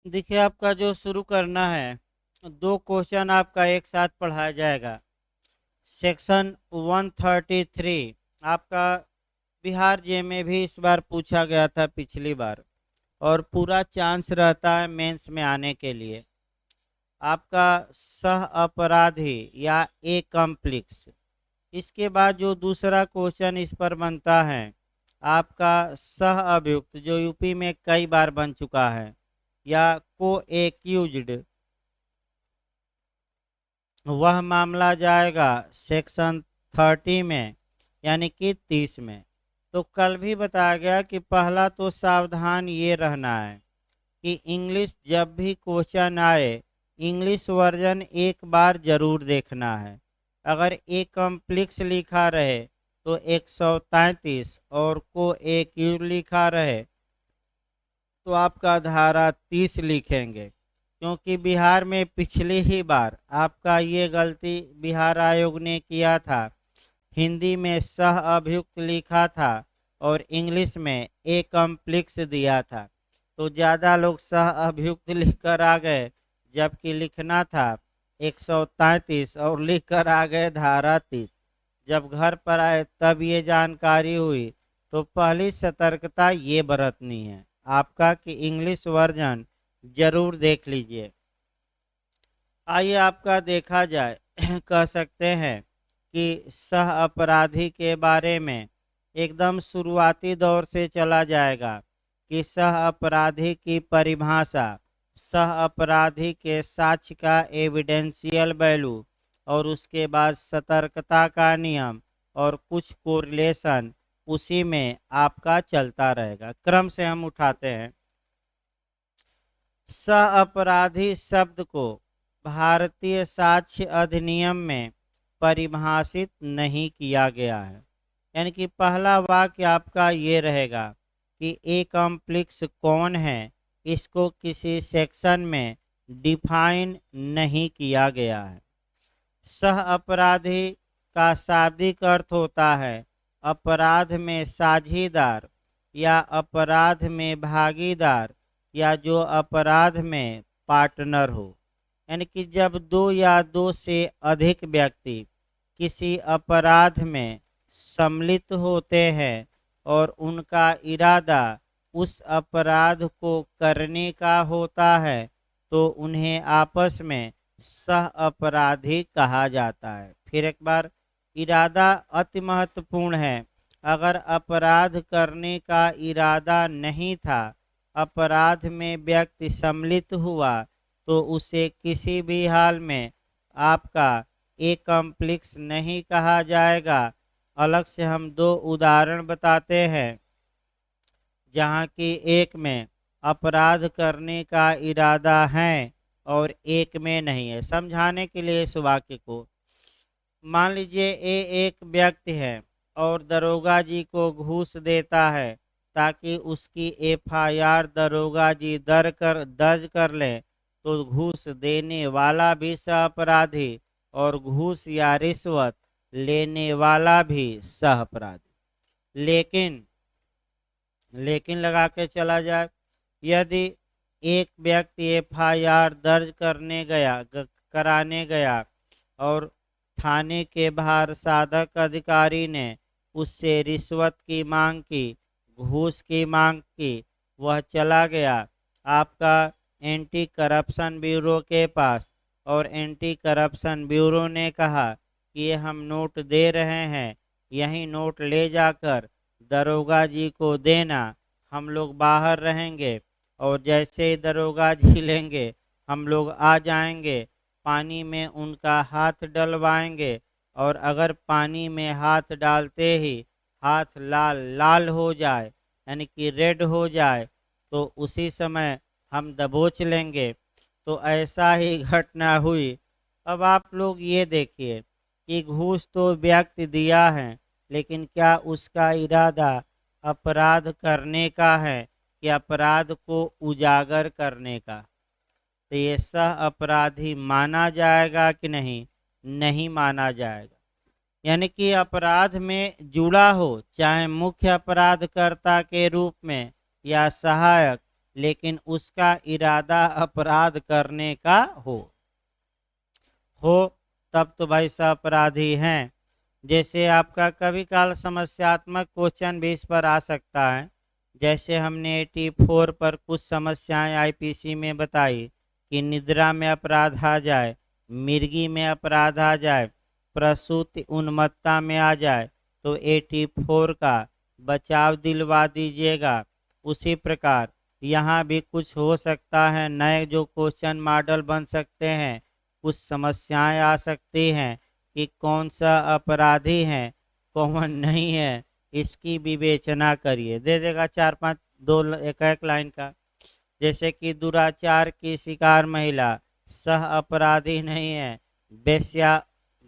देखिए, आपका जो शुरू करना है, दो क्वेश्चन आपका एक साथ पढ़ाया जाएगा। सेक्शन 133 आपका बिहार जे में भी इस बार पूछा गया था पिछली बार, और पूरा चांस रहता है मेंस में आने के लिए। आपका सह अपराधी या ए कॉम्प्लिक्स। इसके बाद जो दूसरा क्वेश्चन इस पर बनता है, आपका सह अभियुक्त, जो यूपी में कई बार बन चुका है, या को एक्यूज्ड, वह मामला जाएगा सेक्शन 30 में, यानी कि 30 में। तो कल भी बताया गया कि पहला तो सावधान ये रहना है कि इंग्लिश जब भी क्वेश्चन आए, इंग्लिश वर्जन एक बार जरूर देखना है। अगर एक कॉम्प्लेक्स लिखा रहे तो 133 और को एक यू लिखा रहे तो आपका धारा 30 लिखेंगे, क्योंकि बिहार में पिछली ही बार आपका ये गलती बिहार आयोग ने किया था। हिंदी में सह अभियुक्त लिखा था और इंग्लिश में ए कॉम्प्लेक्स दिया था, तो ज़्यादा लोग सह अभियुक्त लिखकर आ गए, जबकि लिखना था 133 और लिखकर आ गए धारा 30। जब घर पर आए तब ये जानकारी हुई, तो पहली सतर्कता ये बरतनी है आपका कि इंग्लिश वर्जन जरूर देख लीजिए। आइए आपका देखा जाए कह सकते हैं कि सह अपराधी के बारे में एकदम शुरुआती दौर से चला जाएगा कि सह अपराधी की परिभाषा, सह अपराधी के साक्ष्य का एविडेंशियल वैल्यू, और उसके बाद सतर्कता का नियम और कुछ कोरिलेशन उसी में आपका चलता रहेगा। क्रम से हम उठाते हैं। सह अपराधी शब्द को भारतीय साक्ष्य अधिनियम में परिभाषित नहीं किया गया है, यानी कि पहला वाक्य आपका ये रहेगा कि ए कॉम्प्लेक्स कौन है, इसको किसी सेक्शन में डिफाइन नहीं किया गया है। सह अपराधी का शाब्दिक अर्थ होता है अपराध में साझीदार या अपराध में भागीदार, या जो अपराध में पार्टनर हो। यानी कि जब दो या दो से अधिक व्यक्ति किसी अपराध में सम्मिलित होते हैं और उनका इरादा उस अपराध को करने का होता है, तो उन्हें आपस में सह अपराधी कहा जाता है। फिर एक बार, इरादा अति महत्वपूर्ण है। अगर अपराध करने का इरादा नहीं था, अपराध में व्यक्ति सम्मिलित हुआ, तो उसे किसी भी हाल में आपका ए कॉम्प्लेक्स नहीं कहा जाएगा। अलग से हम दो उदाहरण बताते हैं, जहाँ की एक में अपराध करने का इरादा है और एक में नहीं है। समझाने के लिए इस वाक्य को, मान लीजिए ये एक व्यक्ति है और दरोगा जी को घूस देता है ताकि उसकी एफआईआर दरोगा जी दर्ज कर ले, तो घूस देने वाला भी सह अपराधी और घूस या रिश्वत लेने वाला भी सह अपराधी। लेकिन लगा के चला जाए, यदि एक व्यक्ति एफआईआर दर्ज कराने गया और थाने के बाहर साधक अधिकारी ने उससे रिश्वत की मांग की, घूस की मांग की, वह चला गया आपका एंटी करप्शन ब्यूरो के पास, और एंटी करप्शन ब्यूरो ने कहा कि ये हम नोट दे रहे हैं, यही नोट ले जाकर दरोगा जी को देना, हम लोग बाहर रहेंगे और जैसे ही दरोगा जी लेंगे हम लोग आ जाएंगे, पानी में उनका हाथ डलवाएंगे, और अगर पानी में हाथ डालते ही हाथ लाल लाल हो जाए, यानी कि रेड हो जाए, तो उसी समय हम दबोच लेंगे। तो ऐसा ही घटना हुई। अब आप लोग ये देखिए कि घूस तो व्यक्ति दिया है, लेकिन क्या उसका इरादा अपराध करने का है कि अपराध को उजागर करने का? तो ये सह अपराधी माना जाएगा कि नहीं? नहीं माना जाएगा। यानी कि अपराध में जुड़ा हो, चाहे मुख्य अपराधकर्ता के रूप में या सहायक, लेकिन उसका इरादा अपराध करने का हो तब तो भाई सब अपराधी हैं। जैसे आपका कभी काल समस्यात्मक क्वेश्चन भी इस पर आ सकता है। जैसे हमने 84 पर कुछ समस्याएं आईपीसी में बताई कि निद्रा में अपराध आ जाए, मिर्गी में अपराध आ जाए, प्रसूति उन्मत्तता में आ जाए, तो 84 का बचाव दिलवा दीजिएगा। उसी प्रकार यहाँ भी कुछ हो सकता है, नए जो क्वेश्चन मॉडल बन सकते हैं, कुछ समस्याएं आ सकती हैं कि कौन सा अपराधी है कौन नहीं है, इसकी विवेचना करिए। दे देगा 4-5 दो एक एक लाइन का। जैसे कि दुराचार की शिकार महिला सह अपराधी नहीं है, वेश्या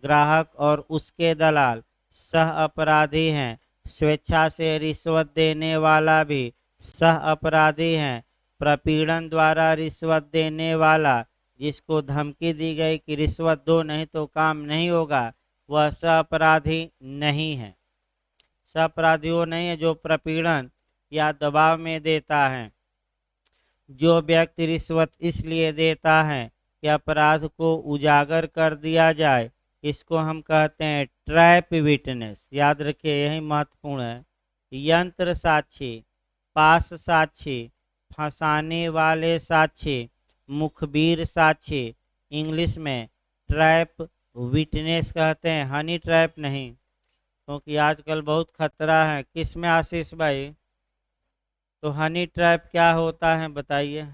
ग्राहक और उसके दलाल सह अपराधी हैं, स्वेच्छा से रिश्वत देने वाला भी सह अपराधी हैं, प्रपीड़न द्वारा रिश्वत देने वाला जिसको धमकी दी गई कि रिश्वत दो नहीं तो काम नहीं होगा, वह सह अपराधी नहीं है। सह अपराधी वो नहीं है जो प्रपीड़न या दबाव में देता है। जो व्यक्ति रिश्वत इसलिए देता है कि अपराध को उजागर कर दिया जाए, इसको हम कहते हैं ट्रैप विटनेस। याद रखिए, यही महत्वपूर्ण है। यंत्र साक्षी, पास साक्षी, फंसाने वाले साक्षी, मुखबिर साक्षी, इंग्लिश में ट्रैप विटनेस कहते हैं, हनी ट्रैप नहीं, क्योंकि आजकल बहुत खतरा है। किस में आशीष भाई? तो हनी ट्रैप क्या होता है बताइए।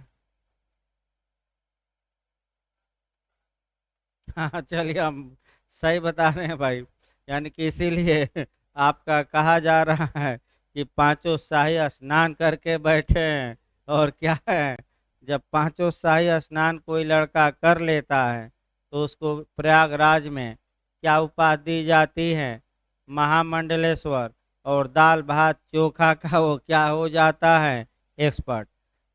हाँ चलिए, हम सही बता रहे हैं भाई। यानी कि इसीलिए आपका कहा जा रहा है कि पांचों शाही स्नान करके बैठे हैं। और क्या है, जब पांचों शाही स्नान कोई लड़का कर लेता है तो उसको प्रयागराज में क्या उपाधि दी जाती है? महामंडलेश्वर। और दाल भात चोखा का वो क्या हो जाता है? एक्सपर्ट।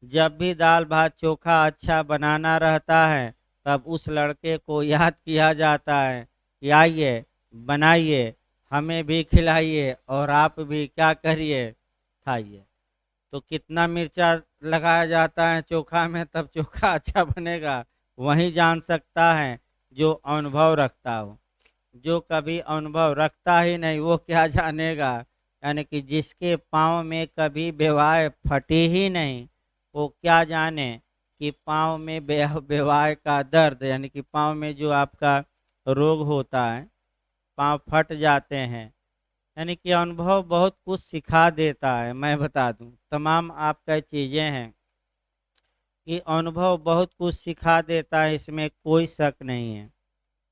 जब भी दाल भात चोखा अच्छा बनाना रहता है तब उस लड़के को याद किया जाता है कि आइए बनाइए, हमें भी खिलाइए और आप भी क्या करिए, खाइए। तो कितना मिर्चा लगाया जाता है चोखा में तब चोखा अच्छा बनेगा, वही जान सकता है जो अनुभव रखता हो। जो कभी अनुभव रखता ही नहीं वो क्या जानेगा। यानी कि जिसके पाँव में कभी बेवाय फटी ही नहीं, वो क्या जाने कि पाँव में बेवाय का दर्द, यानी कि पाँव में जो आपका रोग होता है, पाँव फट जाते हैं। यानी कि अनुभव बहुत कुछ सिखा देता है। मैं बता दूं, तमाम आपका चीज़ें हैं कि अनुभव बहुत कुछ सिखा देता है, इसमें कोई शक नहीं है।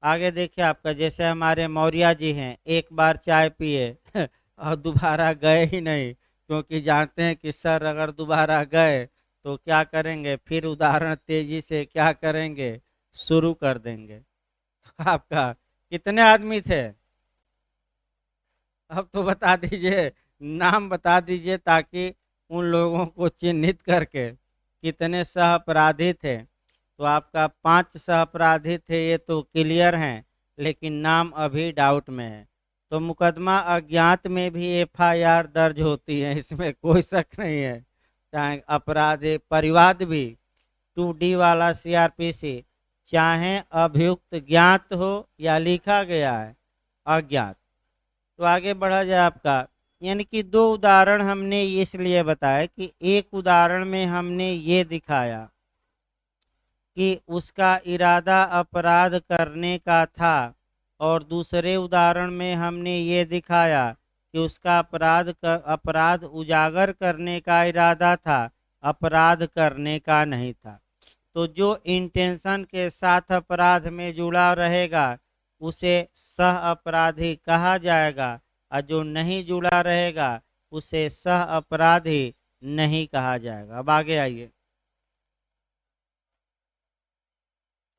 आगे देखिए आपका, जैसे हमारे मौर्य जी हैं, एक बार चाय पिए और दोबारा गए ही नहीं, क्योंकि जानते हैं कि सर अगर दोबारा गए तो क्या करेंगे, फिर उदाहरण तेजी से क्या करेंगे, शुरू कर देंगे। आपका कितने आदमी थे? अब तो बता दीजिए, नाम बता दीजिए ताकि उन लोगों को चिन्हित करके कितने सह अपराधी थे। तो आपका 5 सह अपराधी थे, ये तो क्लियर हैं, लेकिन नाम अभी डाउट में है। तो मुकदमा अज्ञात में भी एफआईआर दर्ज होती है, इसमें कोई शक नहीं है। चाहे अपराधी परिवाद भी 2D वाला सीआरपीसी, चाहे अभियुक्त ज्ञात हो या लिखा गया है अज्ञात। तो आगे बढ़ा जाए आपका, यानी कि 2 उदाहरण हमने इसलिए बताया कि एक उदाहरण में हमने ये दिखाया कि उसका इरादा अपराध करने का था, और दूसरे उदाहरण में हमने ये दिखाया कि उसका अपराध उजागर करने का इरादा था, अपराध करने का नहीं था। तो जो इंटेंशन के साथ अपराध में जुड़ा रहेगा उसे सह अपराधी कहा जाएगा, और जो नहीं जुड़ा रहेगा उसे सह अपराधी नहीं कहा जाएगा। अब आगे आइए।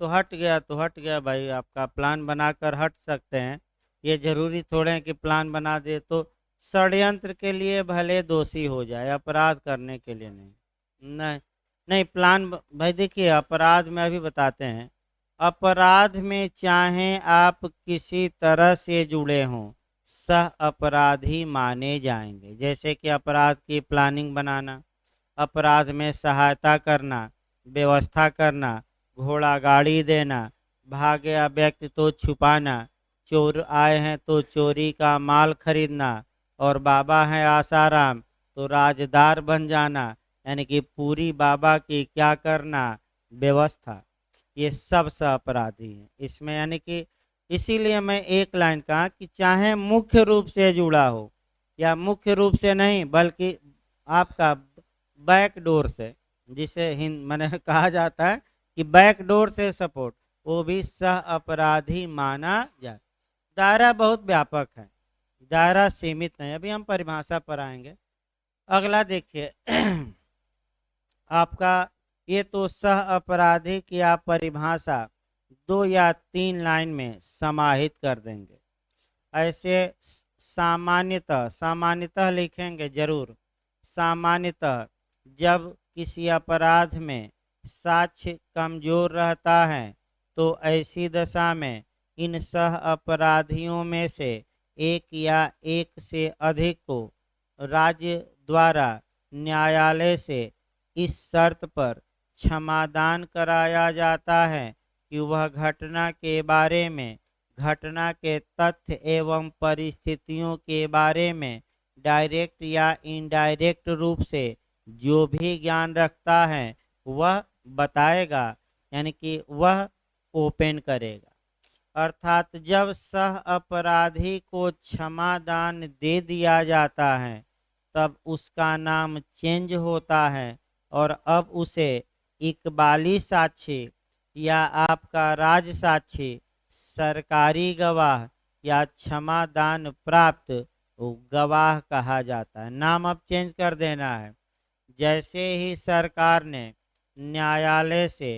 तो हट गया तो हट गया भाई, आपका प्लान बनाकर हट सकते हैं। ये जरूरी थोड़े है कि प्लान बना दे तो षड्यंत्र के लिए भले दोषी हो जाए, अपराध करने के लिए नहीं। नहीं नहीं, भाई देखिए, अपराध में अभी बताते हैं। अपराध में चाहे आप किसी तरह से जुड़े हों, सह अपराधी माने जाएंगे। जैसे कि अपराध की प्लानिंग बनाना, अपराध में सहायता करना, व्यवस्था करना, घोड़ा गाड़ी देना, भाग गया व्यक्ति तो छुपाना, चोर आए हैं तो चोरी का माल खरीदना, और बाबा है आसाराम तो राजदार बन जाना, यानी कि पूरी बाबा की क्या करना, व्यवस्था। ये सब अपराधी हैं इसमें, यानी कि इसीलिए मैं एक लाइन कहा कि चाहे मुख्य रूप से जुड़ा हो या मुख्य रूप से नहीं, बल्कि आपका बैक डोर से, जिसे हिंद मैंने कहा जाता है कि बैक डोर से सपोर्ट, वो भी सह अपराधी माना जाए। दायरा बहुत व्यापक है, दायरा सीमित नहीं। अभी हम परिभाषा पर आएंगे। अगला देखिए आपका ये तो सह अपराधी की आप परिभाषा 2 या 3 लाइन में समाहित कर देंगे। ऐसे सामान्यतः, सामान्यतः लिखेंगे जरूर, सामान्यतः जब किसी अपराध में साक्ष्य कमजोर रहता है तो ऐसी दशा में इन सह अपराधियों में से एक या एक से अधिक को राज्य द्वारा न्यायालय से इस शर्त पर क्षमादान कराया जाता है कि वह घटना के बारे में, घटना के तथ्य एवं परिस्थितियों के बारे में डायरेक्ट या इनडायरेक्ट रूप से जो भी ज्ञान रखता है वह बताएगा, यानी कि वह ओपन करेगा। अर्थात जब सह अपराधी को क्षमादान दे दिया जाता है तब उसका नाम चेंज होता है और अब उसे इकबाली साक्षी या आपका राज साक्षी, सरकारी गवाह या क्षमादान प्राप्त गवाह कहा जाता है। नाम अब चेंज कर देना है। जैसे ही सरकार ने न्यायालय से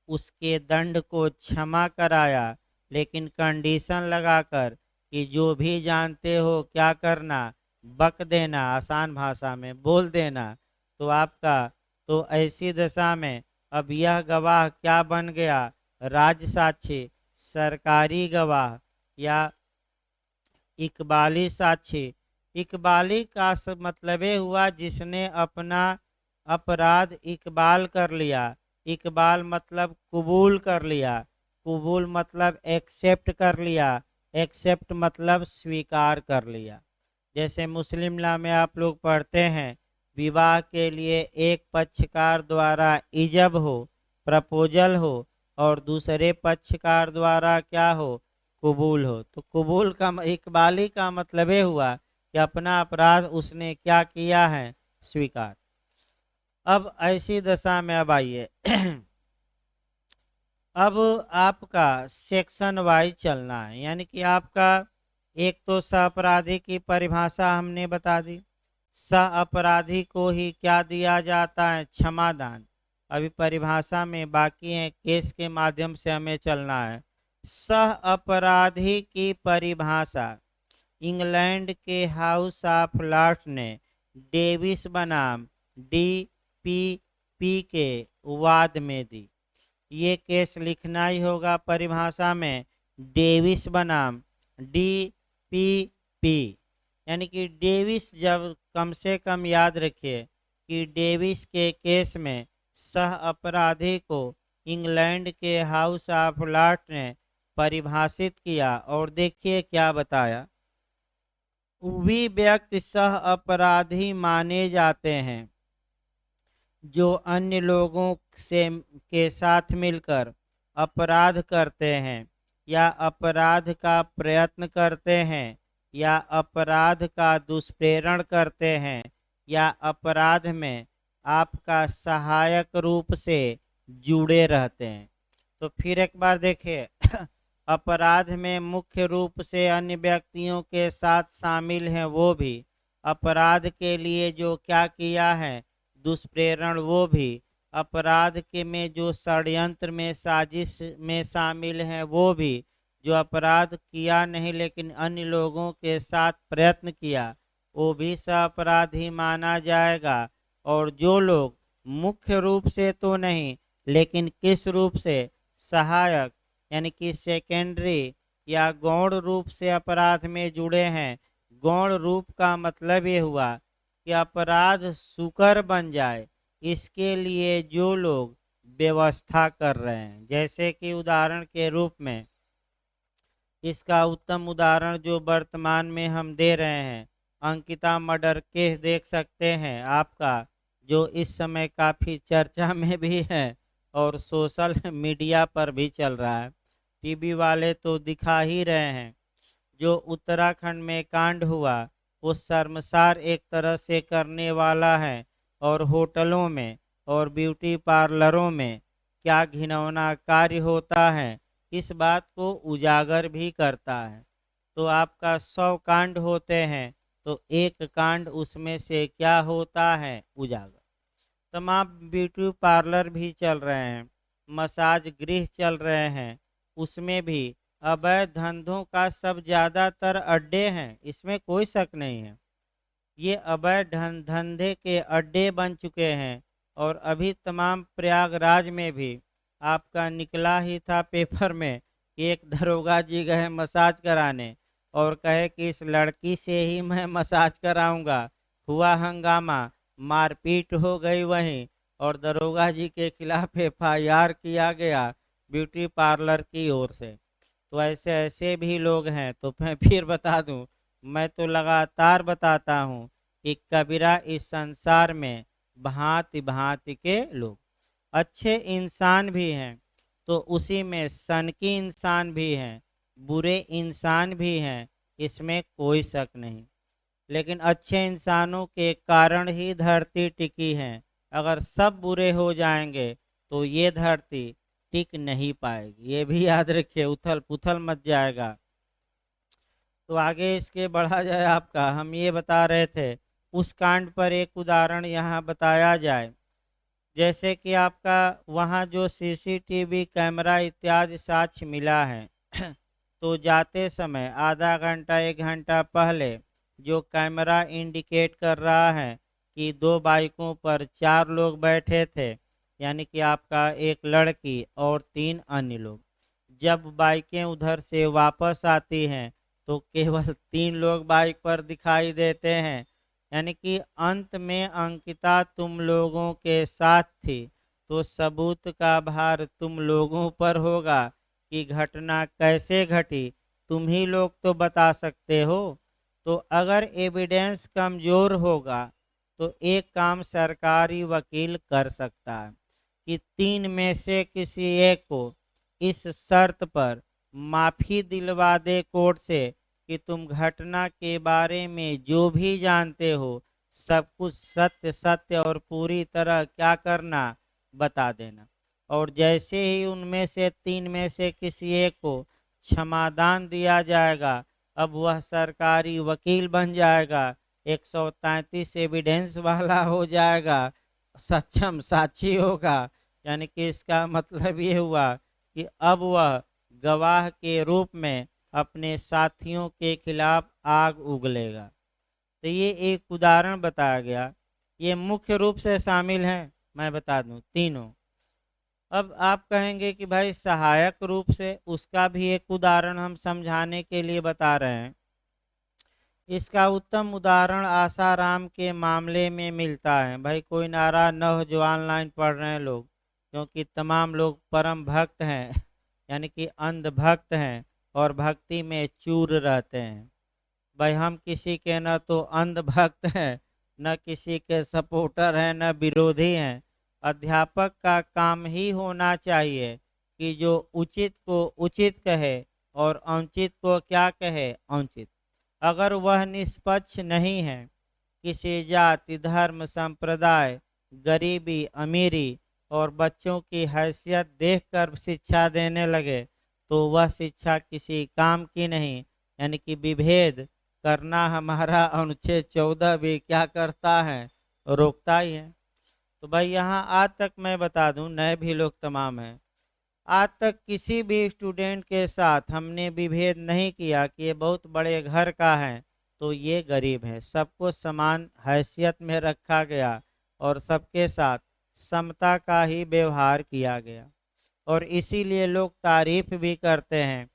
उसके दंड को क्षमा कराया, लेकिन कंडीशन लगाकर कि जो भी जानते हो क्या करना, बक देना, आसान भाषा में बोल देना, तो आपका तो ऐसी दशा में अब यह गवाह क्या बन गया, राज साक्षी, सरकारी गवाह या इकबाली साक्षी। इकबाली का मतलब ये हुआ जिसने अपना अपराध इकबाल कर लिया। इकबाल मतलब कबूल कर लिया, कबूल मतलब एक्सेप्ट कर लिया, एक्सेप्ट मतलब स्वीकार कर लिया। जैसे मुस्लिम लॉ में आप लोग पढ़ते हैं, विवाह के लिए एक पक्षकार द्वारा इजब हो, प्रपोजल हो, और दूसरे पक्षकार द्वारा क्या हो, कबूल हो। तो कबूल का, इकबाली का मतलब ये हुआ कि अपना अपराध उसने क्या किया है, स्वीकार। अब ऐसी दशा में अब आइए अब आपका सेक्शन वाइज चलना है, यानी कि आपका एक तो सहअपराधी की परिभाषा हमने बता दी, सह अपराधी को ही क्या दिया जाता है, क्षमादान। अभी परिभाषा में बाकी है, केस के माध्यम से हमें चलना है। सह अपराधी की परिभाषा इंग्लैंड के हाउस ऑफ लॉर्ड्स ने डेविस बनाम DPP के वाद में दी। ये केस लिखना ही होगा परिभाषा में, डेविस बनाम DPP, यानी कि डेविस, जब कम से कम याद रखिए कि डेविस के केस में सह अपराधी को इंग्लैंड के हाउस ऑफ लॉर्ड्स ने परिभाषित किया और देखिए क्या बताया। वे व्यक्ति सह अपराधी माने जाते हैं जो अन्य लोगों से के साथ मिलकर अपराध करते हैं या अपराध का प्रयत्न करते हैं या अपराध का दुष्प्रेरण करते हैं या अपराध में आपका सहायक रूप से जुड़े रहते हैं। तो फिर एक बार देखिए अपराध में मुख्य रूप से अन्य व्यक्तियों के साथ शामिल हैं वो भी, अपराध के लिए जो क्या किया है, दुष्प्रेरण, वो भी, अपराध के में जो षड्यंत्र में साजिश में शामिल हैं वो भी, जो अपराध किया नहीं लेकिन अन्य लोगों के साथ प्रयत्न किया वो भी सहअपराधी माना जाएगा। और जो लोग मुख्य रूप से तो नहीं लेकिन किस रूप से, सहायक यानी कि सेकेंडरी या गौण रूप से अपराध में जुड़े हैं। गौण रूप का मतलब ये हुआ कि अपराध सुकर बन जाए, इसके लिए जो लोग व्यवस्था कर रहे हैं, जैसे कि उदाहरण के रूप में इसका उत्तम उदाहरण जो वर्तमान में हम दे रहे हैं, अंकिता मर्डर केस देख सकते हैं आपका, जो इस समय काफ़ी चर्चा में भी है और सोशल मीडिया पर भी चल रहा है। टीवी वाले तो दिखा ही रहे हैं। जो उत्तराखंड में कांड हुआ वो शर्मसार एक तरह से करने वाला है, और होटलों में और ब्यूटी पार्लरों में क्या घिनौना कार्य होता है इस बात को उजागर भी करता है। तो आपका 100 कांड होते हैं तो एक कांड उसमें से क्या होता है, उजागर। तमाम ब्यूटी पार्लर भी चल रहे हैं, मसाज गृह चल रहे हैं, उसमें भी अवैध धंधों का सब ज़्यादातर अड्डे हैं, इसमें कोई शक नहीं है। ये अवैध धंधे के अड्डे बन चुके हैं। और अभी तमाम प्रयागराज में भी आपका निकला ही था पेपर में कि एक दरोगा जी गए मसाज कराने और कहे कि इस लड़की से ही मैं मसाज कराऊंगा। हुआ हंगामा, मारपीट हो गई वहीं, और दरोगा जी के खिलाफ एफआईआर किया गया ब्यूटी पार्लर की ओर से। तो ऐसे ऐसे भी लोग हैं। तो मैं फिर बता दूं, मैं तो लगातार बताता हूं कि कबीरा इस संसार में भांति भांति के लोग, अच्छे इंसान भी हैं तो उसी में सनकी इंसान भी हैं, बुरे इंसान भी हैं, इसमें कोई शक नहीं। लेकिन अच्छे इंसानों के कारण ही धरती टिकी है। अगर सब बुरे हो जाएंगे तो ये धरती टिक नहीं पाएगी, ये भी याद रखिए, उथल पुथल मच जाएगा। तो आगे इसके बढ़ा जाए, आपका हम ये बता रहे थे उस कांड पर एक उदाहरण यहाँ बताया जाए। जैसे कि आपका वहाँ जो सीसीटीवी कैमरा इत्यादि साक्ष्य मिला है तो जाते समय आधा घंटा 1 घंटा पहले जो कैमरा इंडिकेट कर रहा है कि 2 बाइकों पर 4 लोग बैठे थे, यानी कि आपका एक लड़की और 3 अन्य लोग। जब बाइकें उधर से वापस आती हैं तो केवल 3 लोग बाइक पर दिखाई देते हैं। यानी कि अंत में अंकिता तुम लोगों के साथ थी, तो सबूत का भार तुम लोगों पर होगा कि घटना कैसे घटी, तुम ही लोग तो बता सकते हो। तो अगर एविडेंस कमजोर होगा तो एक काम सरकारी वकील कर सकता है कि 3 में से किसी एक को इस शर्त पर माफी दिलवा दे कोर्ट से कि तुम घटना के बारे में जो भी जानते हो सब कुछ सत्य सत्य और पूरी तरह क्या करना, बता देना। और जैसे ही उनमें से 3 में से किसी एक को क्षमादान दिया जाएगा, अब वह सरकारी वकील बन जाएगा, 133 एविडेंस वाला हो जाएगा, सक्षम साक्षी होगा। यानी कि इसका मतलब ये हुआ कि अब वह गवाह के रूप में अपने साथियों के खिलाफ आग उगलेगा। तो ये एक उदाहरण बताया गया। ये मुख्य रूप से शामिल हैं, मैं बता दूं, तीनों। अब आप कहेंगे कि भाई सहायक रूप से, उसका भी एक उदाहरण हम समझाने के लिए बता रहे हैं। इसका उत्तम उदाहरण आसाराम के मामले में मिलता है। भाई कोई नारा न हो जो ऑनलाइन पढ़ रहे हैं लोग, क्योंकि तमाम लोग परम भक्त हैं यानी कि अंध भक्त हैं और भक्ति में चूर रहते हैं। भाई हम किसी के न तो अंध भक्त हैं, न किसी के सपोर्टर हैं, न विरोधी हैं। अध्यापक का काम ही होना चाहिए कि जो उचित को उचित कहे और अनुचित को क्या कहे, अनुचित। अगर वह निष्पक्ष नहीं है, किसी जाति धर्म संप्रदाय गरीबी अमीरी और बच्चों की हैसियत देखकर शिक्षा देने लगे तो वह शिक्षा किसी काम की नहीं। यानी कि विभेद करना हमारा अनुच्छेद 14 भी क्या करता है, रोकता ही है। तो भाई यहाँ आज तक मैं बता दूं, नए भी लोग तमाम हैं, आज तक किसी भी स्टूडेंट के साथ हमने विभेद नहीं किया कि ये बहुत बड़े घर का है तो ये गरीब है। सबको समान हैसियत में रखा गया और सबके साथ समता का ही व्यवहार किया गया। और इसीलिए लोग तारीफ भी करते हैं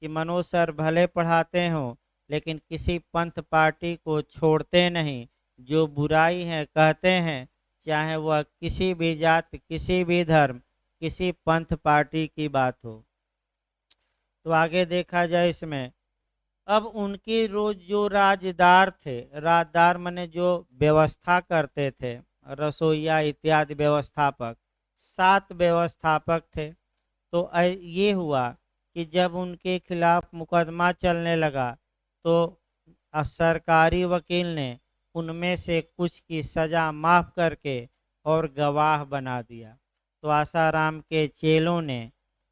कि मनोज सर भले पढ़ाते हों लेकिन किसी पंथ पार्टी को छोड़ते नहीं, जो बुराई है कहते हैं चाहे वह किसी भी जात, किसी भी धर्म, किसी पंथ पार्टी की बात हो। तो आगे देखा जाए इसमें, अब उनके रोज जो राजदार थे, राजदार माने जो व्यवस्था करते थे, रसोईया इत्यादि व्यवस्थापक, 7 व्यवस्थापक थे। तो ये हुआ कि जब उनके खिलाफ मुकदमा चलने लगा तो सरकारी वकील ने उनमें से कुछ की सजा माफ करके और गवाह बना दिया। तो आसाराम के चेलों ने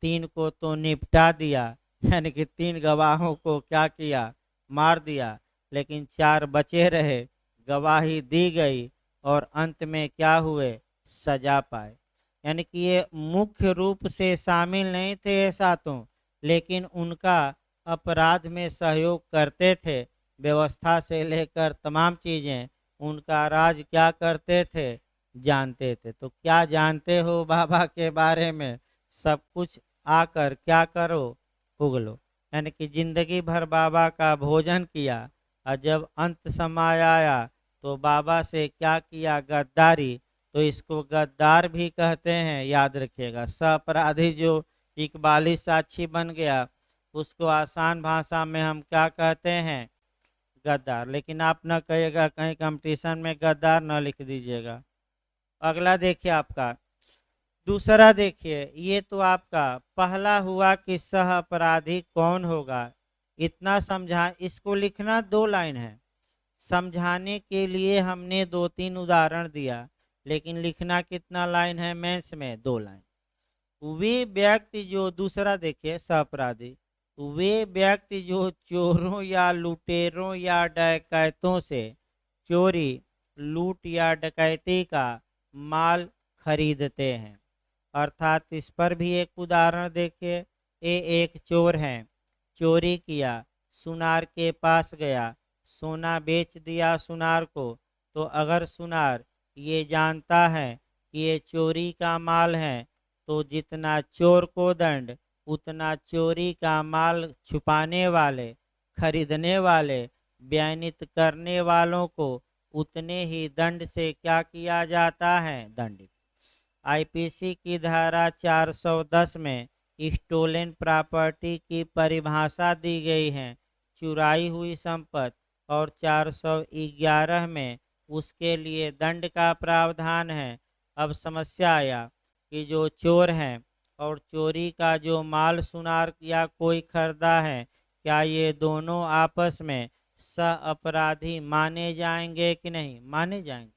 3 को तो निपटा दिया, यानी कि 3 गवाहों को क्या किया, मार दिया, लेकिन 4 बचे रहे, गवाही दी गई और अंत में क्या हुए, सजा पाए। यानी कि ये मुख्य रूप से शामिल नहीं थे ये सातों, लेकिन उनका अपराध में सहयोग करते थे। व्यवस्था से लेकर तमाम चीज़ें उनका राज क्या करते थे, जानते थे। तो क्या जानते हो बाबा के बारे में, सब कुछ आकर क्या करो, उगलो। यानी कि जिंदगी भर बाबा का भोजन किया और जब अंत समय आया तो बाबा से क्या किया, गद्दारी। तो इसको गद्दार भी कहते हैं, याद रखिएगा। अपराधी जो इकबाली साक्षी बन गया उसको आसान भाषा में हम क्या कहते हैं, गद्दार। लेकिन आप न कहिएगा कहीं कंपटीशन में गद्दार न लिख दीजिएगा। अगला देखिए आपका दूसरा, देखिए ये तो आपका पहला हुआ कि सह अपराधी कौन होगा, इतना समझा। इसको लिखना 2 लाइन है, समझाने के लिए हमने 2-3 उदाहरण दिया, लेकिन लिखना कितना लाइन है मेंस में, 2 लाइन। वे व्यक्ति जो, दूसरा देखिए सह अपराधी, वे व्यक्ति जो चोरों या लुटेरों या डकैतों से चोरी, लूट या डकैती का माल खरीदते हैं। अर्थात इस पर भी एक उदाहरण देखिए। ये एक चोर है, चोरी किया, सुनार के पास गया, सोना बेच दिया सुनार को। तो अगर सुनार ये जानता है कि ये चोरी का माल है तो जितना चोर को दंड, उतना चोरी का माल छुपाने वाले, खरीदने वाले, बयानित करने वालों को उतने ही दंड से क्या किया जाता है, दंडित। आईपीसी की धारा 410 में स्टोलन प्रॉपर्टी की परिभाषा दी गई है, चुराई हुई संपत्ति, और 411 में उसके लिए दंड का प्रावधान है। अब समस्या आया कि जो चोर हैं और चोरी का जो माल सुनार या कोई खरीदा है, क्या ये दोनों आपस में सह अपराधी माने जाएंगे कि नहीं, माने जाएंगे।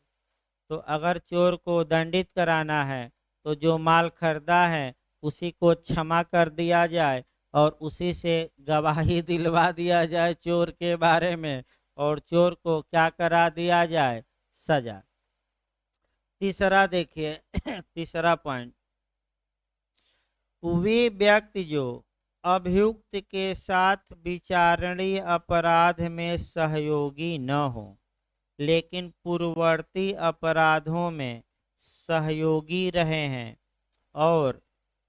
तो अगर चोर को दंडित कराना है तो जो माल खरीदा है उसी को क्षमा कर दिया जाए और उसी से गवाही दिलवा दिया जाए चोर के बारे में, और चोर को क्या करा दिया जाए, सजा। तीसरा देखिए तीसरा पॉइंट, वे व्यक्ति जो अभियुक्त के साथ विचारणीय अपराध में सहयोगी न हो लेकिन पूर्ववर्ती अपराधों में सहयोगी रहे हैं और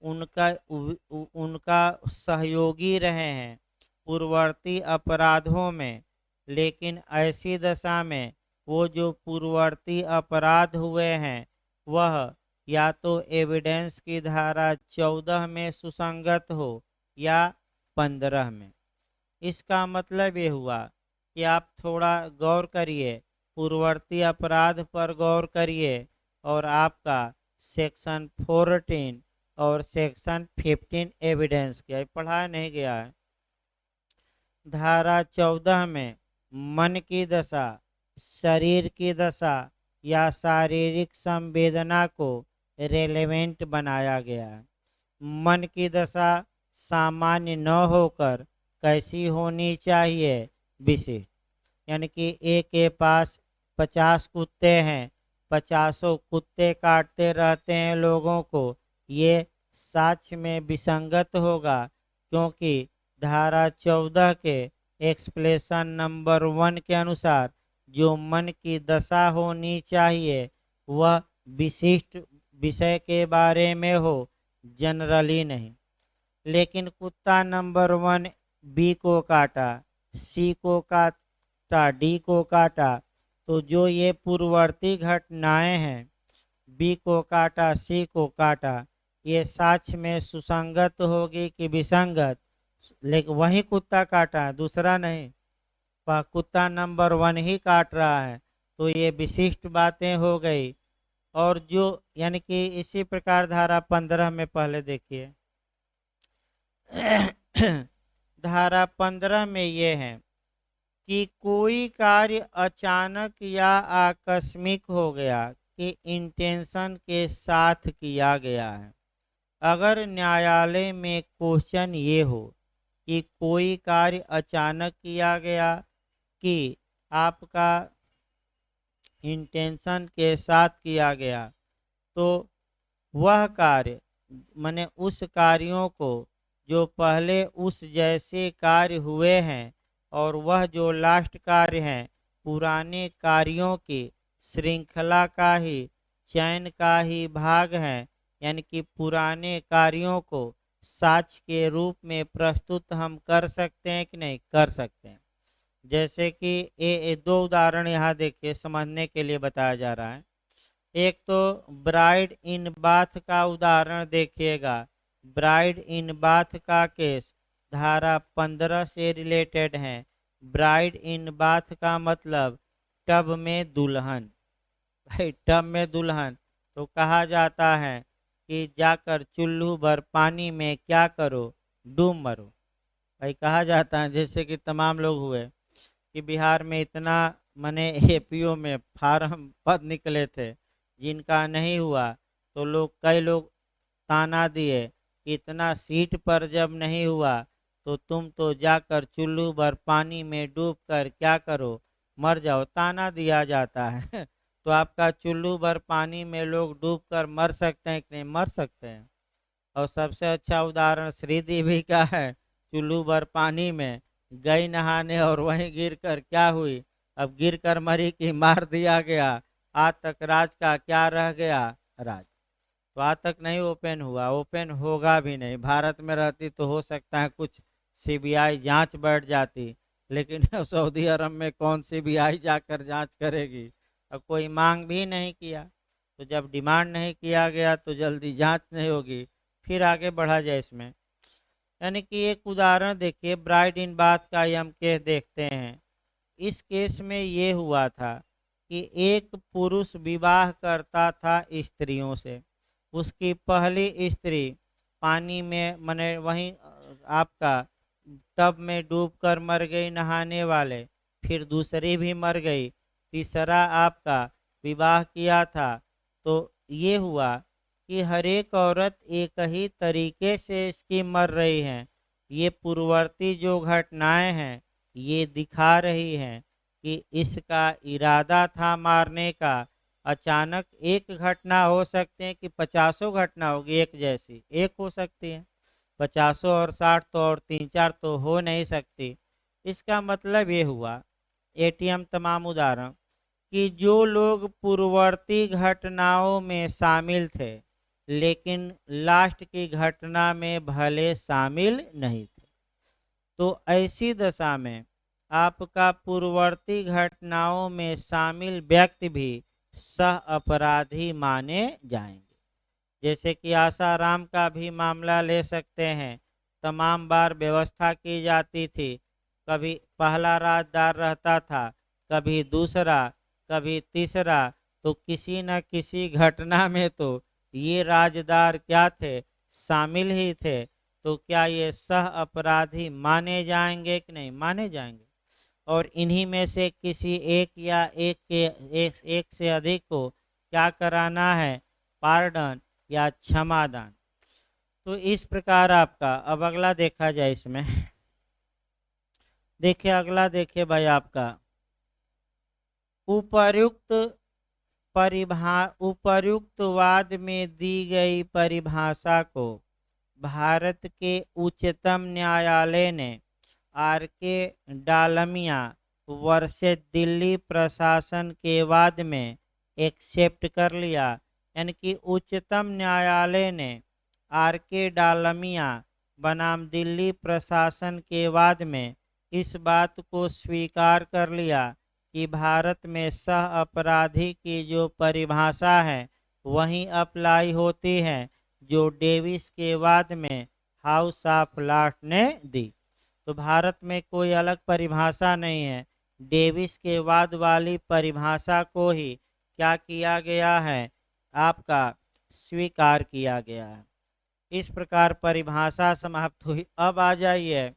उनका सहयोगी रहे हैं पूर्ववर्ती अपराधों में, लेकिन ऐसी दशा में वो जो पूर्ववर्ती अपराध हुए हैं वह या तो एविडेंस की धारा 14 में सुसंगत हो या 15 में। इसका मतलब ये हुआ कि आप थोड़ा गौर करिए, पूर्ववर्ती अपराध पर गौर करिए और आपका सेक्शन 14 और सेक्शन 15 एविडेंस क्या पढ़ाया नहीं गया है। धारा 14 में मन की दशा, शरीर की दशा या शारीरिक संवेदना को रेलेवेंट बनाया गया है। मन की दशा सामान्य न होकर कैसी होनी चाहिए, विशिष्ट। यानी कि एक के पास 50 कुत्ते हैं, 50 कुत्ते काटते रहते हैं लोगों को, ये साक्ष्य में विसंगत होगा, क्योंकि धारा 14 के एक्सप्लेशन नंबर 1 के अनुसार जो मन की दशा होनी चाहिए वह विशिष्ट विषय के बारे में हो, जनरली नहीं। लेकिन कुत्ता नंबर 1 बी को काटा, सी को काटा, डी को काटा, तो जो ये पूर्ववर्ती घटनाएं हैं बी को काटा, सी को काटा, ये साक्ष्य में सुसंगत होगी कि विसंगत? लेकिन वही कुत्ता काटा है, दूसरा नहीं। कुत्ता नंबर 1 ही काट रहा है, तो ये विशिष्ट बातें हो गई। और जो यानी कि इसी प्रकार धारा 15 में पहले देखिए धारा 15 में ये है कि कोई कार्य अचानक या आकस्मिक हो गया कि इंटेंशन के साथ किया गया है। अगर न्यायालय में क्वेश्चन ये हो कि कोई कार्य अचानक किया गया कि आपका इंटेंशन के साथ किया गया, तो वह कार्य माने उस कार्यों को जो पहले उस जैसे कार्य हुए हैं और वह जो लास्ट कार्य है पुराने कार्यों की श्रृंखला का ही चयन का ही भाग है। यानी कि पुराने कार्यों को साक्ष्य के रूप में प्रस्तुत हम कर सकते हैं कि नहीं कर सकते हैं। जैसे कि ये दो उदाहरण यहाँ देखिए समझने के लिए बताया जा रहा है। एक तो ब्राइड इन बाथ का उदाहरण देखिएगा। ब्राइड इन बाथ का केस धारा 15 से रिलेटेड है। ब्राइड इन बाथ का मतलब टब में दुल्हन। भाई टब में दुल्हन तो कहा जाता है कि जाकर चुल्लू भर पानी में क्या करो, डूब मरो। भाई कहा जाता है, जैसे कि तमाम लोग हुए कि बिहार में इतना मने एपीओ में फार्म पद निकले थे जिनका नहीं हुआ, तो कई लोग ताना दिए कि इतना सीट पर जब नहीं हुआ तो तुम तो जाकर चुल्लू भर पानी में डूब कर क्या करो, मर जाओ, ताना दिया जाता है। तो आपका चुल्लू भर पानी में लोग डूब कर मर सकते हैं कि नहीं मर सकते हैं। और सबसे अच्छा उदाहरण श्रीदेवी का है। चुल्लू भर पानी में गई नहाने और वहीं गिर कर क्या हुई, अब गिर कर मरी कि मार दिया गया। आज तक राज का क्या रह गया, राज तो आज तक नहीं ओपन हुआ, ओपन होगा भी नहीं। भारत में रहती तो हो सकता है कुछ सीबीआई जांच बैठ जाती, लेकिन सऊदी अरब में कौन सीबीआई जाकर जांच करेगी। अब कोई मांग भी नहीं किया, तो जब डिमांड नहीं किया गया तो जल्दी जांच नहीं होगी। फिर आगे बढ़ा जाए इसमें। यानी कि एक उदाहरण देखिए ब्राइड इन बाथ का ही हम केस देखते हैं। इस केस में ये हुआ था कि एक पुरुष विवाह करता था स्त्रियों से। उसकी पहली स्त्री पानी में मने वहीं आपका टब में डूबकर मर गई नहाने वाले, फिर दूसरी भी मर गई, तीसरा आपका विवाह किया था। तो ये हुआ कि हर एक औरत एक ही तरीके से इसकी मर रही है। ये पूर्ववर्ती जो घटनाएं हैं ये दिखा रही हैं कि इसका इरादा था मारने का। अचानक एक घटना हो सकते हैं कि 50 घटना होगी एक जैसी, एक हो सकती है। 50 और 60 तो और 3-4 तो हो नहीं सकती। इसका मतलब ये हुआ एटीएम तमाम उदाहरण कि जो लोग पूर्ववर्ती घटनाओं में शामिल थे लेकिन लास्ट की घटना में भले शामिल नहीं थे, तो ऐसी दशा में आपका पूर्ववर्ती घटनाओं में शामिल व्यक्ति भी सह अपराधी माने जाएंगे। जैसे कि आसाराम का भी मामला ले सकते हैं। तमाम बार व्यवस्था की जाती थी, कभी पहला राजदार रहता था, कभी दूसरा, कभी तीसरा, तो किसी न किसी घटना में तो ये राजदार क्या थे, शामिल ही थे। तो क्या ये सह अपराधी माने जाएंगे कि नहीं माने जाएंगे। और इन्हीं में से किसी एक या एक से अधिक को क्या कराना है, पार्डन या क्षमादान। तो इस प्रकार आपका अब अगला देखा जाए इसमें। देखिए अगला देखिए भाई आपका उपर्युक्त वाद में दी गई परिभाषा को भारत के उच्चतम न्यायालय ने आर के डालमिया वर्सेस दिल्ली प्रशासन के वाद में एक्सेप्ट कर लिया। यानी कि उच्चतम न्यायालय ने आर के डालमिया बनाम दिल्ली प्रशासन के वाद में इस बात को स्वीकार कर लिया कि भारत में सह अपराधी की जो परिभाषा है वहीं अप्लाई होती हैं जो डेविस के वाद में हाउस ऑफ लॉर्ड्स ने दी। तो भारत में कोई अलग परिभाषा नहीं है, डेविस के वाद वाली परिभाषा को ही क्या किया गया है, आपका स्वीकार किया गया है। इस प्रकार परिभाषा समाप्त हुई। अब आ जाइए,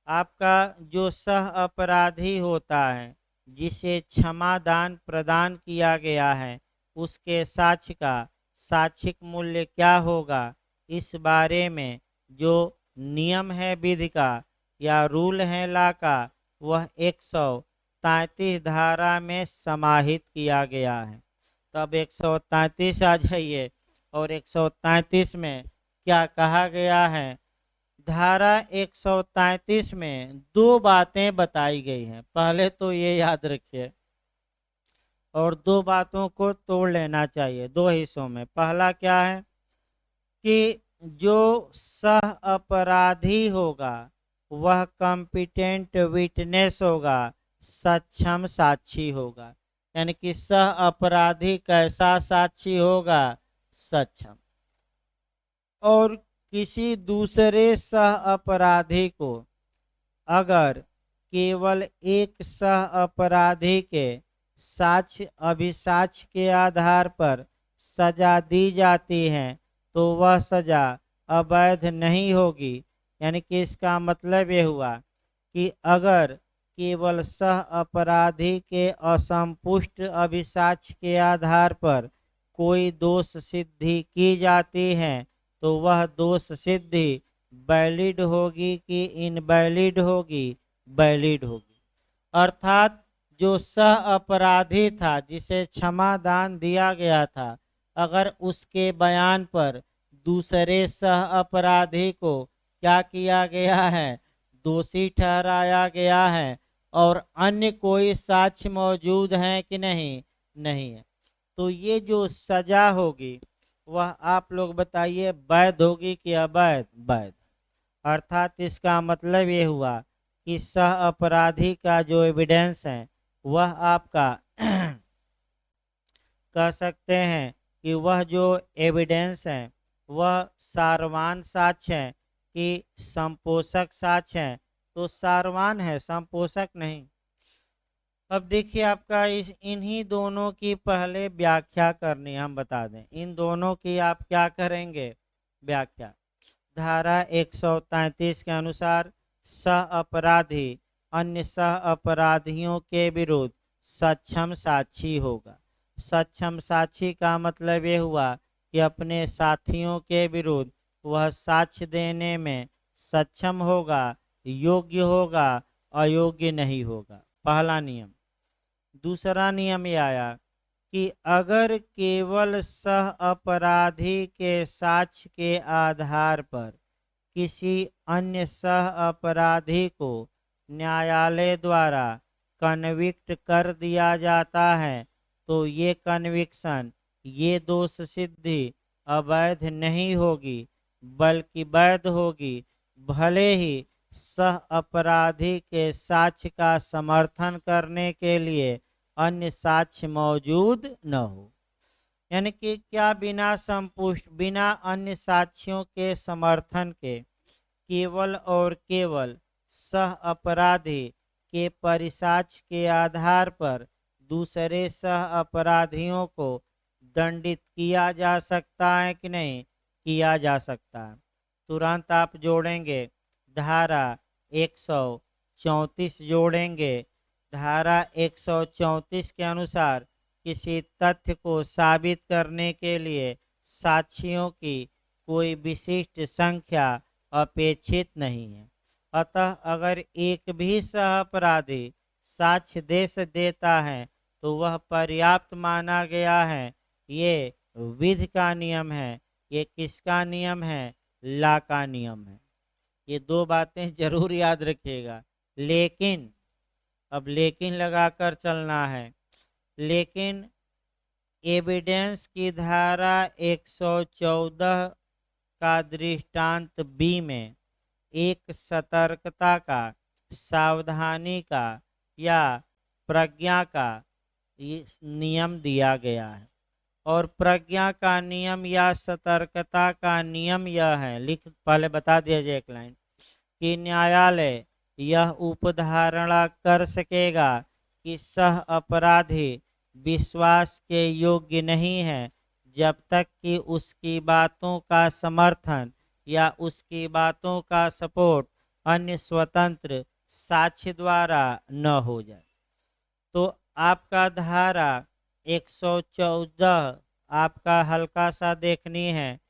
आपका जो सह अपराधी होता है जिसे क्षमा दान प्रदान किया गया है, उसके साक्ष्य का साक्षिक मूल्य क्या होगा, इस बारे में जो नियम है विधि का या रूल है ला का, वह 133 धारा में समाहित किया गया है। तब 133 आ जाइए, और 133 में क्या कहा गया है। धारा 133 में दो बातें बताई गई हैं, पहले तो ये याद रखिए, और दो बातों को तोड़ लेना चाहिए दो हिस्सों में। पहला क्या है कि जो सह अपराधी होगा वह कॉम्पिटेंट विटनेस होगा, सक्षम साक्षी होगा। यानी कि सह अपराधी कैसा साक्षी होगा, सक्षम। और किसी दूसरे सह अपराधी को अगर केवल एक सह अपराधी के साक्ष्य अभिसाक्ष्य के आधार पर सजा दी जाती है तो वह सजा अवैध नहीं होगी। यानी कि इसका मतलब ये हुआ कि अगर केवल सह अपराधी के असंपुष्ट अभिसाक्ष्य के आधार पर कोई दोष सिद्धि की जाती है तो वह दोष सिद्धि वैलिड होगी कि इनवैलिड होगी, वैलिड होगी। अर्थात जो सह अपराधी था जिसे क्षमा दान दिया गया था, अगर उसके बयान पर दूसरे सह अपराधी को क्या किया गया है, दोषी ठहराया गया है, और अन्य कोई साक्ष्य मौजूद है कि नहीं, नहीं है, तो ये जो सजा होगी वह आप लोग बताइए वैध होगी कि अवैध, वैध। अर्थात इसका मतलब ये हुआ कि सह अपराधी का जो एविडेंस है वह आपका कह सकते हैं कि वह जो एविडेंस है वह सारवान साक्ष्य है कि संपोषक साक्ष्य है। तो सारवान है, संपोषक नहीं। अब देखिए आपका इन्हीं दोनों की पहले व्याख्या करनी, हम बता दें इन दोनों की आप क्या करेंगे, व्याख्या। धारा 133 के अनुसार सह अपराधी अन्य सह अपराधियों के विरुद्ध सक्षम साक्षी होगा। सक्षम साक्षी का मतलब ये हुआ कि अपने साथियों के विरुद्ध वह साक्ष्य देने में सक्षम होगा, योग्य होगा, अयोग्य नहीं होगा, पहला नियम। दूसरा नियम ये आया कि अगर केवल सह अपराधी के साक्ष्य के आधार पर किसी अन्य सह अपराधी को न्यायालय द्वारा कन्विक्ट कर दिया जाता है तो ये कन्विक्शन, ये दोष सिद्धि अवैध नहीं होगी बल्कि वैध होगी, भले ही सह अपराधी के साक्ष्य का समर्थन करने के लिए अन्य साक्ष्य मौजूद न हो। यानी कि क्या बिना संपुष्ट, बिना अन्य साक्ष्यों के समर्थन के केवल और केवल सह अपराधी के परिसाक्ष्य के आधार पर दूसरे सह अपराधियों को दंडित किया जा सकता है कि नहीं, किया जा सकता है। तुरंत आप जोड़ेंगे धारा 134 जोड़ेंगे। धारा 134 के अनुसार किसी तथ्य को साबित करने के लिए साक्षियों की कोई विशिष्ट संख्या अपेक्षित नहीं है। अतः अगर एक भी सह अपराधी साक्ष्य देता है तो वह पर्याप्त माना गया है। ये विधि का नियम है, ये किसका नियम है, ला का नियम है। ये दो बातें जरूर याद रखिएगा। लेकिन अब लेकिन लगाकर चलना है। लेकिन एविडेंस की धारा 114 का दृष्टांत बी में एक सतर्कता का, सावधानी का या प्रज्ञा का नियम दिया गया है। और प्रज्ञा का नियम या सतर्कता का नियम यह है, लिख पहले बता दिया जाए एक लाइन, कि न्यायालय यह उपधारणा कर सकेगा कि सह अपराधी विश्वास के योग्य नहीं है जब तक कि उसकी बातों का समर्थन या उसकी बातों का सपोर्ट अन्य स्वतंत्र साक्ष्य द्वारा न हो जाए। तो आपका धारा 114 आपका हल्का सा देखनी है।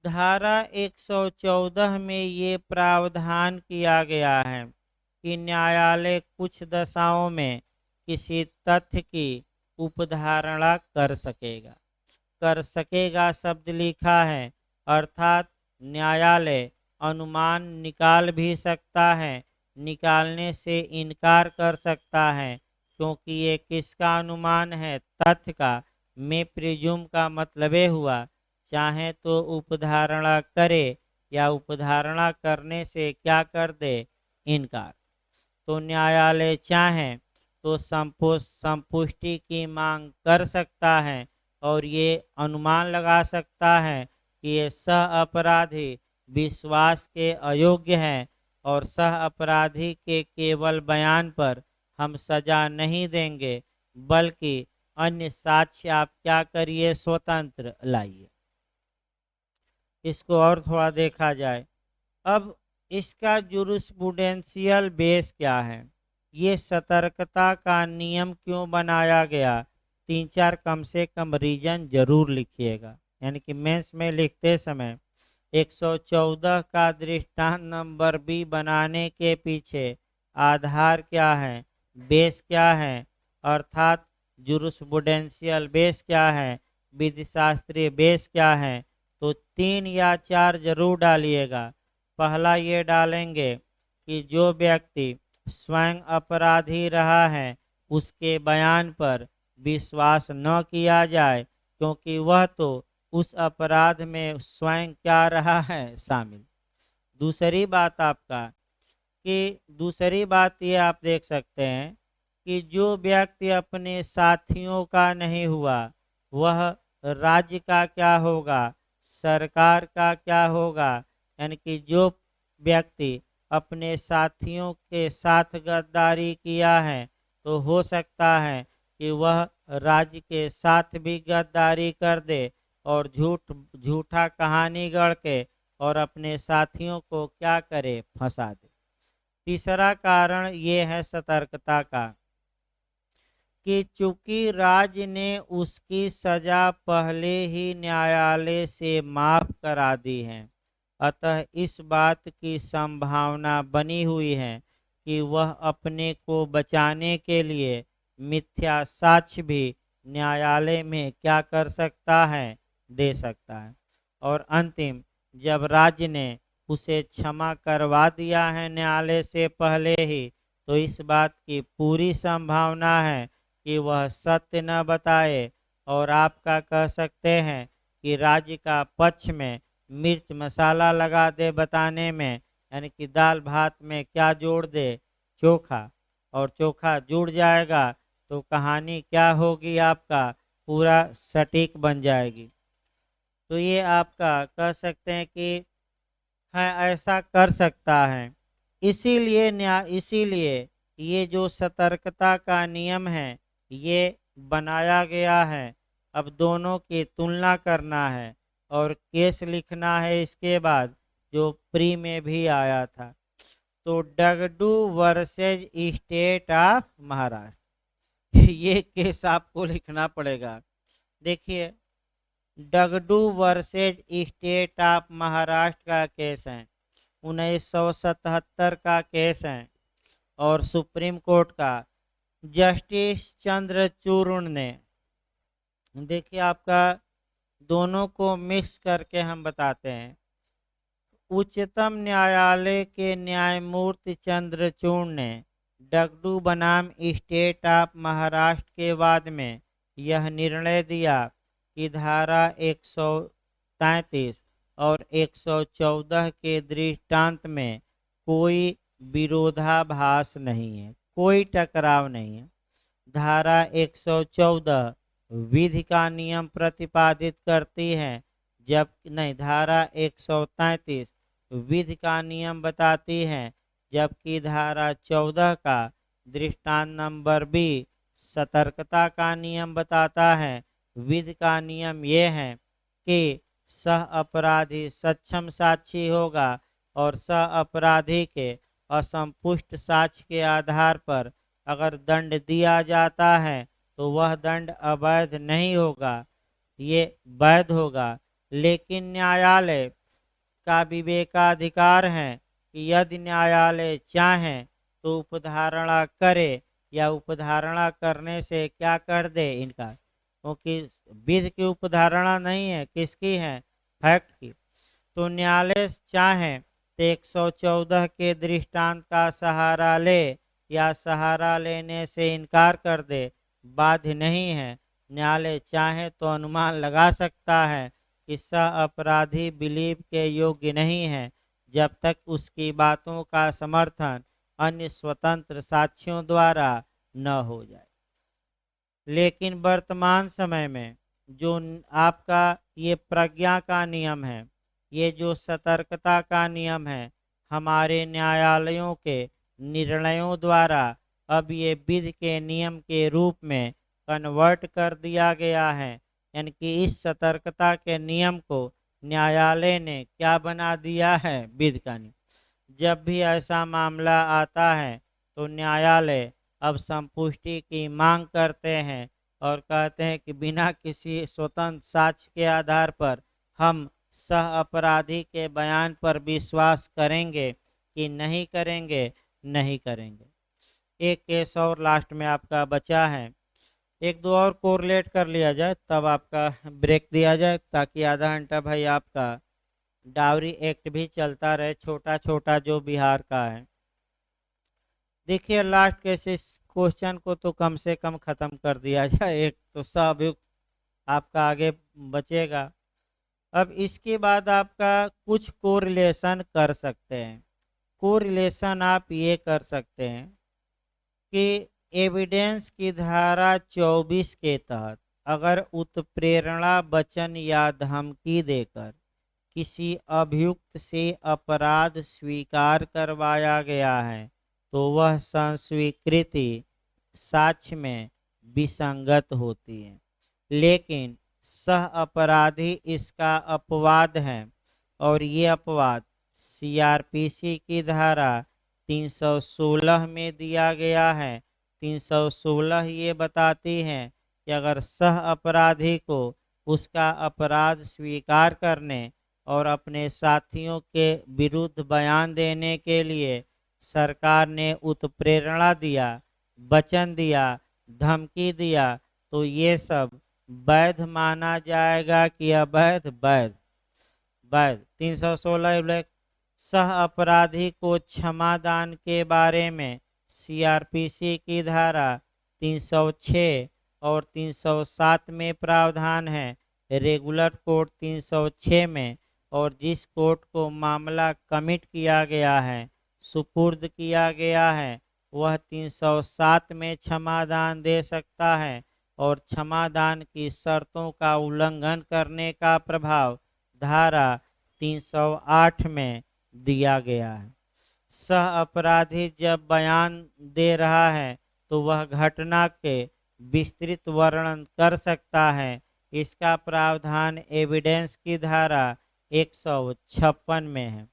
धारा 114 में ये प्रावधान किया गया है कि न्यायालय कुछ दशाओं में किसी तथ्य की उपधारणा कर सकेगा शब्द लिखा है, अर्थात न्यायालय अनुमान निकाल भी सकता है, निकालने से इनकार कर सकता है, क्योंकि ये किसका अनुमान है, तथ्य का। मैं प्रिज्यूम का मतलब ये हुआ चाहे तो उपधारणा करे या उपधारणा करने से क्या कर दे, इनकार। तो न्यायालय चाहे तो संपुष्टि की मांग कर सकता है और ये अनुमान लगा सकता है कि ये सह अपराधी विश्वास के अयोग्य हैं और सह अपराधी के केवल बयान पर हम सजा नहीं देंगे, बल्कि अन्य साक्ष्य आप क्या करिए, स्वतंत्र लाइए। इसको और थोड़ा देखा जाए। अब इसका जुरिस्प्रूडेंशियल बेस क्या है, ये सतर्कता का नियम क्यों बनाया गया, 3-4 कम से कम रीजन जरूर लिखिएगा। यानी कि मेंस में लिखते समय 114 का दृष्टांत नंबर बी बनाने के पीछे आधार क्या है, बेस क्या है, अर्थात जुरिस्प्रूडेंशियल बेस क्या है, विधिशास्त्रीय बेस क्या है। तो 3 या 4 जरूर डालिएगा। पहला ये डालेंगे कि जो व्यक्ति स्वयं अपराधी रहा है उसके बयान पर विश्वास न किया जाए, क्योंकि वह तो उस अपराध में स्वयं क्या रहा है, शामिल। दूसरी बात आपका कि दूसरी बात ये आप देख सकते हैं कि जो व्यक्ति अपने साथियों का नहीं हुआ वह राज्य का क्या होगा, सरकार का क्या होगा। यानी कि जो व्यक्ति अपने साथियों के साथ गद्दारी किया है तो हो सकता है कि वह राज्य के साथ भी गद्दारी कर दे और झूठा कहानी गढ़ के और अपने साथियों को क्या करे, फंसा दे। तीसरा कारण ये है सतर्कता का कि चूंकि राज्य ने उसकी सजा पहले ही न्यायालय से माफ करा दी है, अतः इस बात की संभावना बनी हुई है कि वह अपने को बचाने के लिए मिथ्या साक्ष्य भी न्यायालय में क्या कर सकता है, दे सकता है। और अंतिम, जब राज्य ने उसे क्षमा करवा दिया है न्यायालय से पहले ही, तो इस बात की पूरी संभावना है कि वह सत्य न बताए और आपका कह सकते हैं कि राज्य का पक्ष में मिर्च मसाला लगा दे बताने में। यानी कि दाल भात में क्या जोड़ दे, चोखा, और चोखा जुड़ जाएगा तो कहानी क्या होगी, आपका पूरा सटीक बन जाएगी। तो ये आपका कह सकते हैं कि है ऐसा कर सकता है। इसीलिए ये जो सतर्कता का नियम है ये बनाया गया है। अब दोनों की तुलना करना है और केस लिखना है इसके बाद, जो प्री में भी आया था। तो डगडू वर्सेज स्टेट ऑफ महाराष्ट्र ये केस आपको लिखना पड़ेगा। देखिए, डगडू वर्सेज स्टेट ऑफ महाराष्ट्र का केस है, 1977 का केस है और सुप्रीम कोर्ट का जस्टिस चंद्रचूड़ ने, देखिए आपका दोनों को मिक्स करके हम बताते हैं। उच्चतम न्यायालय के न्यायमूर्ति चंद्रचूड़ ने डगडू बनाम स्टेट ऑफ महाराष्ट्र के वाद में यह निर्णय दिया कि धारा 133 और 114 के दृष्टांत में कोई विरोधाभास नहीं है, कोई टकराव नहीं है। धारा 114 विधि का नियम प्रतिपादित करती है, जब नहीं, धारा 133 विधि का नियम बताती है, जबकि धारा 14 का दृष्टांत नंबर बी सतर्कता का नियम बताता है। विधि का नियम ये है कि सह अपराधी सक्षम साक्षी होगा और सह अपराधी के असंपुष्ट साक्ष्य के आधार पर अगर दंड दिया जाता है तो वह दंड अवैध नहीं होगा, ये वैध होगा। लेकिन न्यायालय का विवेकाधिकार है कि यदि न्यायालय चाहे तो उपधारणा करे या उपधारणा करने से क्या कर दे इनका, क्योंकि विधि की उपधारणा नहीं है, किसकी है, फैक्ट की। तो न्यायालय चाहे तो 114 के दृष्टांत का सहारा ले या सहारा लेने से इनकार कर दे, बाध्य नहीं है। न्यायालय चाहे तो अनुमान लगा सकता है कि सह अपराधी बिलीव के योग्य नहीं है जब तक उसकी बातों का समर्थन अन्य स्वतंत्र साक्ष्यों द्वारा न हो जाए। लेकिन वर्तमान समय में जो आपका ये प्रज्ञा का नियम है, ये जो सतर्कता का नियम है, हमारे न्यायालयों के निर्णयों द्वारा अब ये विधि के नियम के रूप में कन्वर्ट कर दिया गया है। यानी कि इस सतर्कता के नियम को न्यायालय ने क्या बना दिया है, विधि का नियम। जब भी ऐसा मामला आता है तो न्यायालय अब संपुष्टि की मांग करते हैं और कहते हैं कि बिना किसी स्वतंत्र साक्ष्य के आधार पर हम सह अपराधी के बयान पर विश्वास करेंगे कि नहीं करेंगे, नहीं करेंगे। एक केस और लास्ट में आपका बचा है, एक दो और कोरिलेट कर लिया जाए तब आपका ब्रेक दिया जाए, ताकि आधा घंटा भाई आपका डावरी एक्ट भी चलता रहे, छोटा छोटा जो बिहार का है। देखिए लास्ट केसेस क्वेश्चन को तो कम से कम खत्म कर दिया जाए, एक तो सअभियुक्त आपका आगे बचेगा। अब इसके बाद आपका कुछ कोरिलेशन कर सकते हैं। कोरिलेशन आप ये कर सकते हैं कि एविडेंस की धारा 24 के तहत अगर उत्प्रेरणा वचन या धमकी देकर किसी अभियुक्त से अपराध स्वीकार करवाया गया है तो वह संस्वीकृति साक्ष्य में विसंगत होती है। लेकिन सह अपराधी इसका अपवाद है और ये अपवाद सीआरपीसी की धारा 316 में दिया गया है। 316 ये बताती है कि अगर सह अपराधी को उसका अपराध स्वीकार करने और अपने साथियों के विरुद्ध बयान देने के लिए सरकार ने उत्प्रेरणा दिया, वचन दिया, धमकी दिया, तो ये सब वैध माना जाएगा कि अवैध? वैध, वैध। 316 सह अपराधी को क्षमादान के बारे में सीआरपीसी की धारा 306 और 307 में प्रावधान है। रेगुलर कोर्ट 306 में, और जिस कोर्ट को मामला कमिट किया गया है, सुपुर्द किया गया है, वह 307 में क्षमादान दे सकता है और क्षमादान की शर्तों का उल्लंघन करने का प्रभाव धारा 308 में दिया गया है। सह अपराधी जब बयान दे रहा है तो वह घटना के विस्तृत वर्णन कर सकता है। इसका प्रावधान एविडेंस की धारा 156 में है।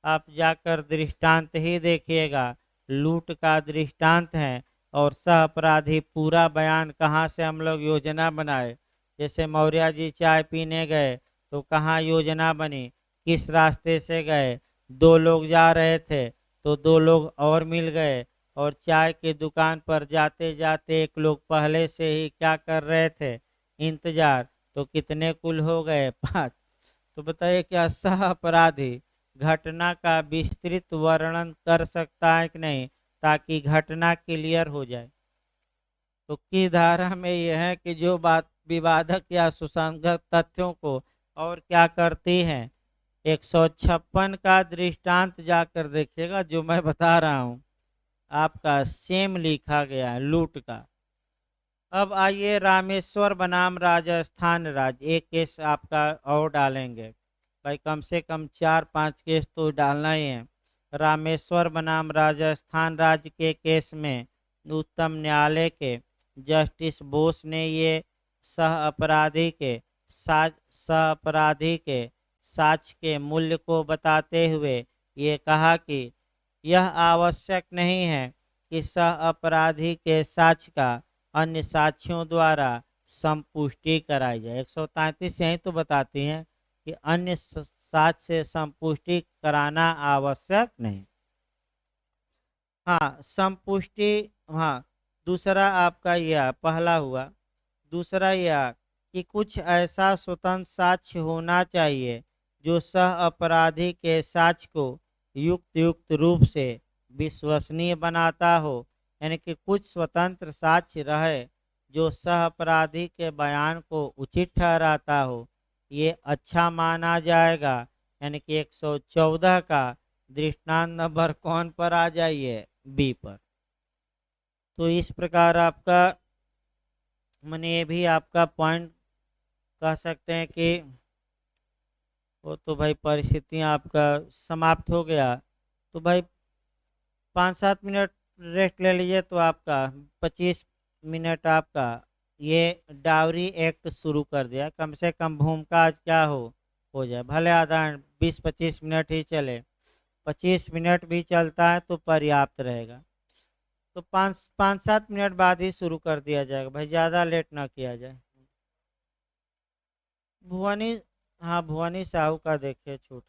आप जाकर दृष्टांत ही देखिएगा, लूट का दृष्टांत है और सह अपराधी पूरा बयान कहाँ से हम लोग योजना बनाए। जैसे मौर्य जी चाय पीने गए तो कहाँ योजना बनी, किस रास्ते से गए, दो लोग जा रहे थे तो दो लोग और मिल गए, और चाय की दुकान पर जाते जाते एक लोग पहले से ही क्या कर रहे थे, इंतजार, तो कितने कुल हो गए, 5। तो बताइए क्या सह अपराधी घटना का विस्तृत वर्णन कर सकता है कि नहीं, ताकि घटना क्लियर हो जाए। तो की धारा में यह है कि जो बात विवादक या सुसंगत तथ्यों को और क्या करती है, 156 का दृष्टांत जाकर देखिएगा, जो मैं बता रहा हूँ आपका सेम लिखा गया है लूट का। अब आइए रामेश्वर बनाम राजस्थान राज्य, एक केस आपका और डालेंगे भाई, कम से कम 4-5 केस तो डालना ही है। रामेश्वर बनाम राजस्थान राज्य के केस में उच्चतम न्यायालय के जस्टिस बोस ने ये सह अपराधी के साक्ष्य के मूल्य को बताते हुए ये कहा कि यह आवश्यक नहीं है कि सह अपराधी के साक्ष्य का अन्य साक्ष्यों द्वारा संपुष्टि कराई जाए। 133 यही तो बताती हैं कि अन्य साक्ष्य से संपुष्टि कराना आवश्यक नहीं। हाँ, संपुष्टि। हाँ, दूसरा आपका यह पहला हुआ। दूसरा यह कि कुछ ऐसा स्वतंत्र साक्ष्य होना चाहिए जो सह अपराधी के साक्ष्य को युक्त रूप से विश्वसनीय बनाता हो, यानी कि कुछ स्वतंत्र साक्ष्य रहे जो सह अपराधी के बयान को उचित ठहराता हो, ये अच्छा माना जाएगा। यानी कि 114 का दृष्टांत नंबर कौन पर आ जाइए, बी पर। तो इस प्रकार आपका मैंने ये भी आपका पॉइंट कह सकते हैं कि वो तो भाई परिस्थितियाँ आपका समाप्त हो गया। तो भाई 5-7 मिनट रेस्ट ले लीजिए, तो आपका 25 मिनट आपका ये डावरी एक्ट शुरू कर दिया। कम से कम भूमिका आज क्या हो जाए, भले आधा 20-25 मिनट ही चले, 25 मिनट भी चलता है तो पर्याप्त रहेगा। तो 5-7 मिनट बाद ही शुरू कर दिया जाएगा भाई, ज़्यादा लेट ना किया जाए। भुवनी, हाँ भुवनी साहू का देखिए छूट